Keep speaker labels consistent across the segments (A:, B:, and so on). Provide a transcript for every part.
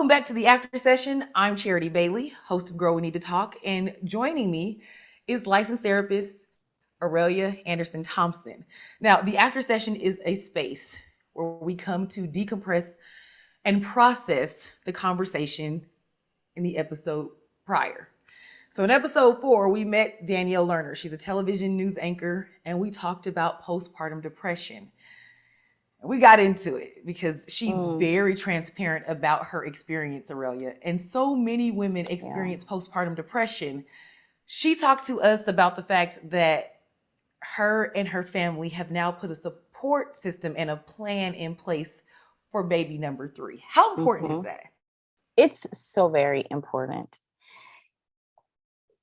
A: Welcome back to the After Session. I'm Charity Bailey, host of Girl We Need to Talk, and joining me is licensed therapist Aurellia Anderson Thompson. Now, the After Session is a space where we come to decompress and process the conversation in the episode prior. So in episode 4, we met Danielle Lerner. She's a television news anchor, and we talked about postpartum depression. We got into it because she's very transparent about her experience, Aurelia. And so many women experience postpartum depression. She talked to us about the fact that her and her family have now put a support system and a plan in place for baby number 3. How important is that?
B: It's so very important.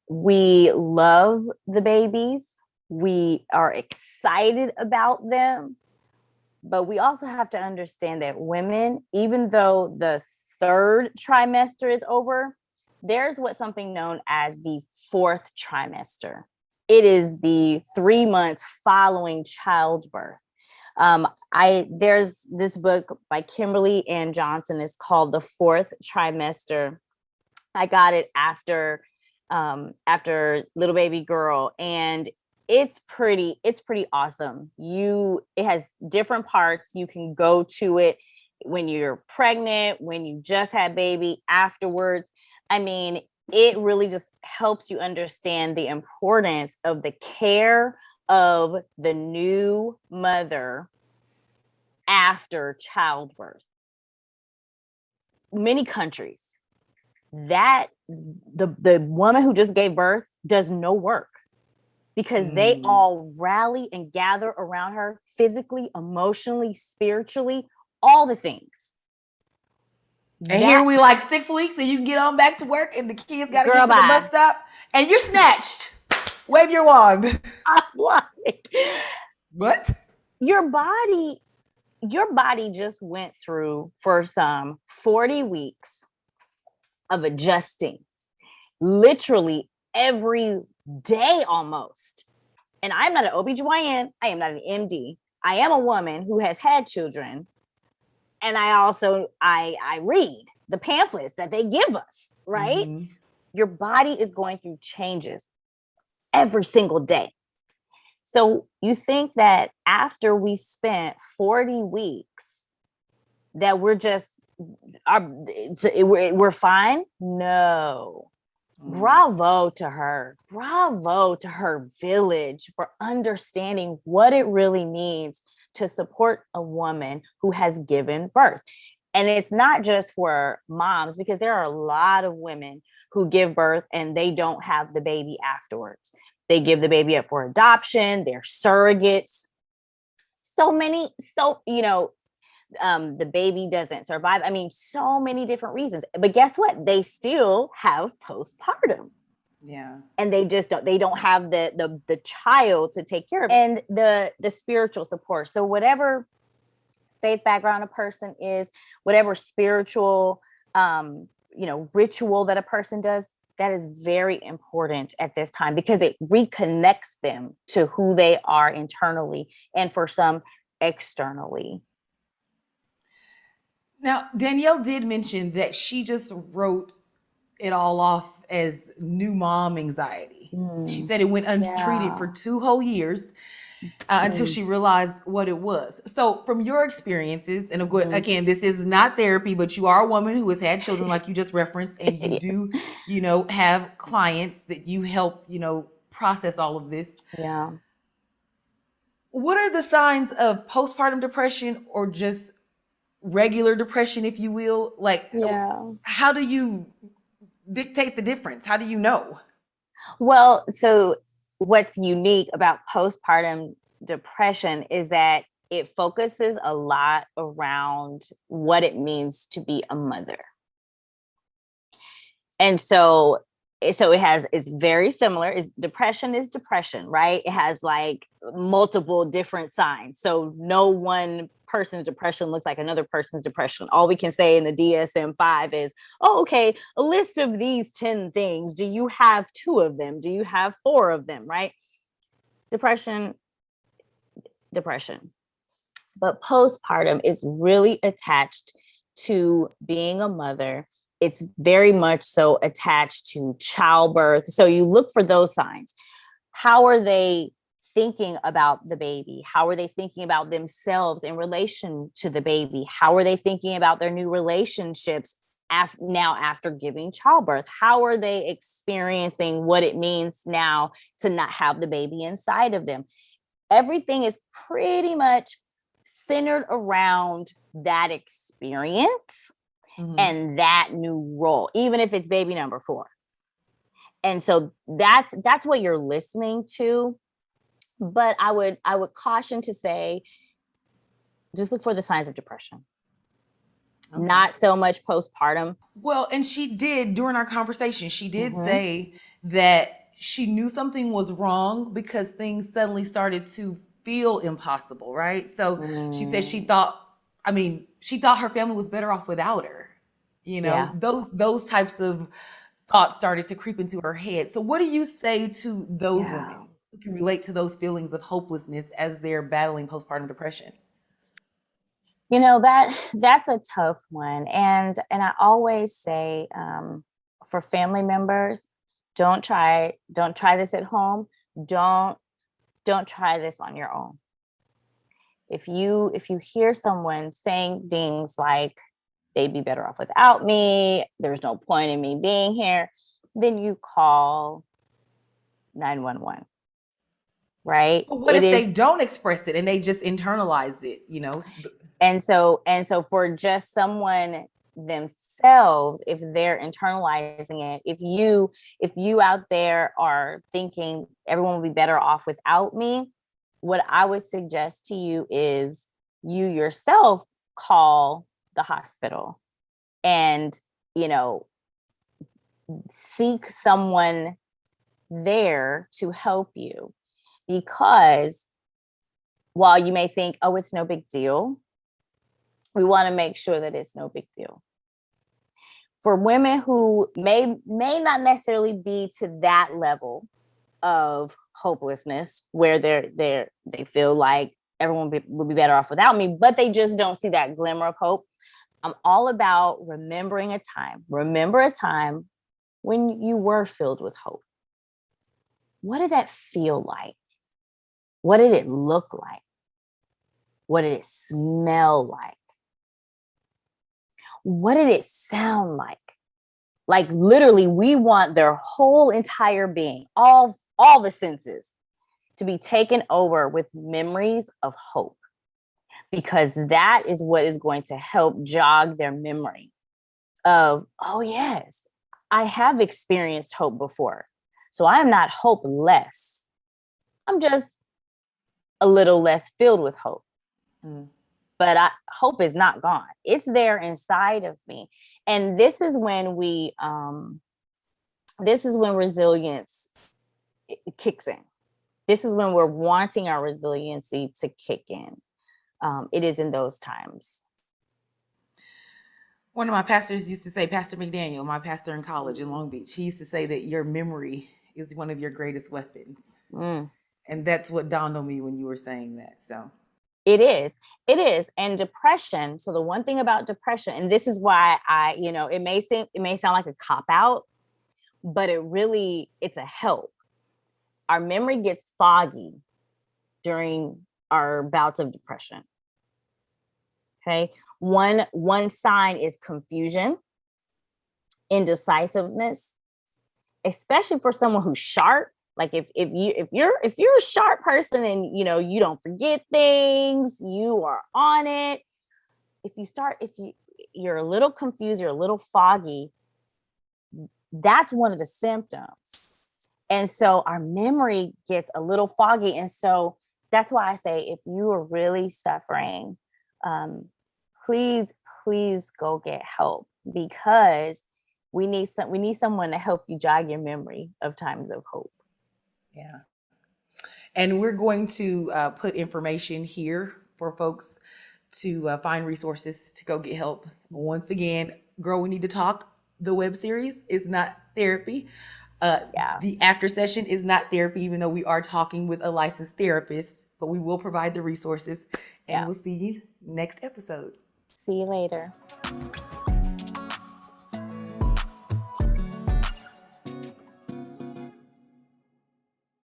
B: We love the babies. We are excited about them. But we also have to understand that women, even though the 3rd trimester is over, there's something known as the 4th trimester. It is the 3 months following childbirth. There's this book by Kimberly and Johnson. It's called The 4th Trimester. I got it after little baby girl, and it's pretty awesome. It has different parts. You can go to it when you're pregnant, when you just had baby, afterwards. I mean, it really just helps you understand the importance of the care of the new mother after childbirth. Many countries, that the woman who just gave birth does no work, because they all rally and gather around her physically, emotionally, spiritually, all the things.
A: And here we 6 weeks and you can get on back to work and the kids got to get to the bus stop and you're snatched. Wave your wand. What?
B: Your body just went through for some 40 weeks of adjusting, literally every day almost. And I'm not an OBGYN. I am not an MD. I am a woman who has had children. And I read the pamphlets that they give us, right? Mm-hmm. Your body is going through changes every single day. So you think that after we spent 40 weeks that we're fine? No. Bravo to her. Bravo to her village for understanding what it really means to support a woman who has given birth. And it's not just for moms, because there are a lot of women who give birth and they don't have the baby afterwards. They give the baby up for adoption. They're surrogates. The baby doesn't survive. I mean, so many different reasons. But guess what? They still have postpartum.
A: Yeah.
B: And they don't have the child to take care of. And the spiritual support. So whatever faith background a person is, whatever spiritual ritual that a person does, that is very important at this time, because it reconnects them to who they are internally, and for some externally.
A: Now, Danielle did mention that she just wrote it all off as new mom anxiety. She said it went untreated for 2 whole years until she realized what it was. So from your experiences, and again, this is not therapy, but you are a woman who has had children like you just referenced, and you do, have clients that you help, process all of this.
B: Yeah.
A: What are the signs of postpartum depression, or just regular depression, if you will? How do you dictate the difference? How do you know?
B: Well, so what's unique about postpartum depression is that it focuses a lot around what it means to be a mother. And so it's very similar. Depression is depression, right? It has multiple different signs. So no one person's depression looks like another person's depression. All we can say in the DSM-5 is, okay, a list of these 10 things. Do you have 2 of them? Do you have 4 of them, right? Depression. But postpartum is really attached to being a mother. It's very much so attached to childbirth. So you look for those signs. How are they thinking about the baby? How are they thinking about themselves in relation to the baby? How are they thinking about their new relationships now after giving childbirth? How are they experiencing what it means now to not have the baby inside of them? Everything is pretty much centered around that experience and that new role, even if it's baby number 4. And so that's what you're listening to. But I would caution to say, just look for the signs of depression. Okay. Not so much postpartum.
A: Well, and she did, during our conversation, she did say that she knew something was wrong because things suddenly started to feel impossible, right? So she said she thought her family was better off without her. You know, those types of thoughts started to creep into her head. So what do you say to those women who can relate to those feelings of hopelessness as they're battling postpartum depression?
B: You know, that's a tough one. And I always say, for family members, don't try this at home. Don't try this on your own. If you hear someone saying things like, they'd be better off without me, there's no point in me being here, then you call 911. Right?
A: But what if they don't express it and they just internalize it, you know?
B: And so for just someone themselves, if they're internalizing it, if you out there are thinking everyone will be better off without me, what I would suggest to you is you yourself call the hospital and, you know, seek someone there to help you. Because while you may think, oh, it's no big deal, we want to make sure that it's no big deal. For women who may not necessarily be to that level of hopelessness where they feel like everyone will be better off without me, but they just don't see that glimmer of hope, I'm all about remembering a time. Remember a time when you were filled with hope. What did that feel like? What did it look like? What did it smell like? What did it sound like? Like literally, we want their whole entire being, all the senses, to be taken over with memories of hope, because that is what is going to help jog their memory of, oh yes, I have experienced hope before. So I am not hopeless. I'm just a little less filled with hope. But hope is not gone. It's there inside of me. And this is when resilience kicks in. This is when we're wanting our resiliency to kick in. It is in those times.
A: One of my pastors used to say, Pastor McDaniel, my pastor in college in Long Beach, he used to say that your memory is one of your greatest weapons. And that's what dawned on me when you were saying that. So
B: it is. And depression. So the one thing about depression, and this is why it may sound like a cop out, but it's a help. Our memory gets foggy during our bouts of depression. Okay. One sign is confusion, indecisiveness, especially for someone who's sharp. Like if you're a sharp person and you don't forget things, you are on it. If you're a little confused, you're a little foggy, that's one of the symptoms. And so our memory gets a little foggy. And so that's why I say, if you are really suffering, please go get help, because we need someone to help you jog your memory of times of hope.
A: Yeah. And we're going to put information here for folks to find resources to go get help. Once again, Girl, We Need to Talk, the web series, is not therapy. The after session is not therapy, even though we are talking with a licensed therapist, but we will provide the resources, and we'll see you next episode.
B: See you later.